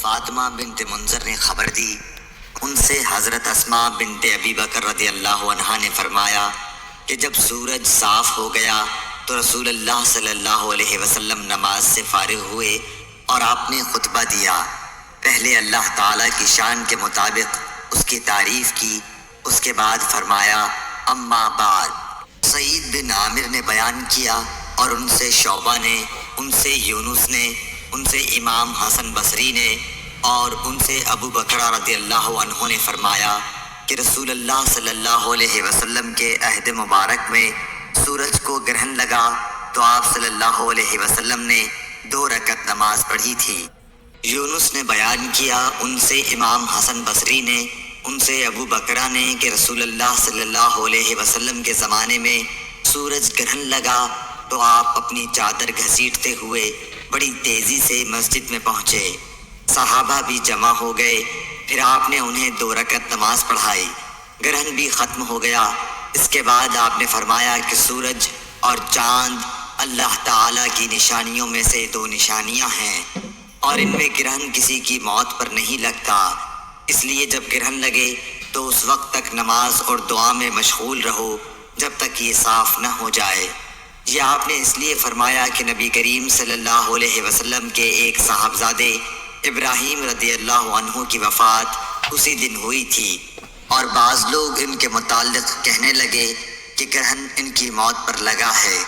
فاطمہ بنت منذر نے خبر دی، ان سے حضرت اسماء بنت ابی بکر رضی اللہ عنہا نے فرمایا کہ جب سورج صاف ہو گیا تو رسول اللہ صلی اللہ علیہ وسلم نماز سے فارغ ہوئے اور آپ نے خطبہ دیا۔ پہلے اللہ تعالیٰ کی شان کے مطابق اس کی تعریف کی، اس کے بعد فرمایا اما بعد۔ سعید بن عامر نے بیان کیا اور ان سے شعبہ نے، ان سے یونس نے، ان سے امام حسن بصری نے اور ان سے ابو بکر رضی اللہ عنہ نے فرمایا کہ رسول اللہ صلی اللہ علیہ وسلم کے عہد مبارک میں سورج کو گرہن لگا تو آپ صلی اللہ علیہ وسلم نے 2 رکعت نماز پڑھی تھی۔ یونس نے بیان کیا، ان سے امام حسن بصری نے، ان سے ابو بکرہ نے کہ رسول اللہ صلی اللہ علیہ وسلم کے زمانے میں سورج گرہن لگا تو آپ اپنی چادر گھسیٹتے ہوئے بڑی تیزی سے مسجد میں پہنچے۔ صحابہ بھی جمع ہو گئے، پھر آپ نے انہیں 2 رکعت نماز پڑھائی، گرہن بھی ختم ہو گیا۔ اس کے بعد آپ نے فرمایا کہ سورج اور چاند اللہ تعالیٰ کی نشانیوں میں سے 2 نشانیاں ہیں، اور ان میں گرہن کسی کی موت پر نہیں لگتا، اس لیے جب گرہن لگے تو اس وقت تک نماز اور دعا میں مشغول رہو جب تک یہ صاف نہ ہو جائے۔ یہ آپ نے اس لیے فرمایا کہ نبی کریم صلی اللہ علیہ وسلم کے ایک صاحبزادے ابراہیم رضی اللہ عنہ کی وفات اسی دن ہوئی تھی، اور بعض لوگ ان کے متعلق کہنے لگے کہ گرہن ان کی موت پر لگا ہے۔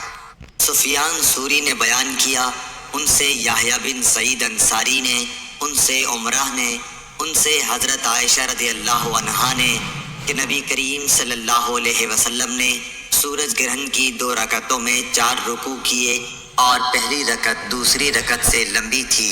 سفیان ثوری نے بیان کیا، ان سے یحییٰ بن سعید انصاری نے، ان سے عمرہ نے، ان سے حضرت عائشہ رضی اللہ عنہا نے کہ نبی کریم صلی اللہ علیہ وسلم نے سورج گرہن کی 2 رکعتوں میں 4 رکوع کیے اور پہلی رکعت دوسری رکعت سے لمبی تھی۔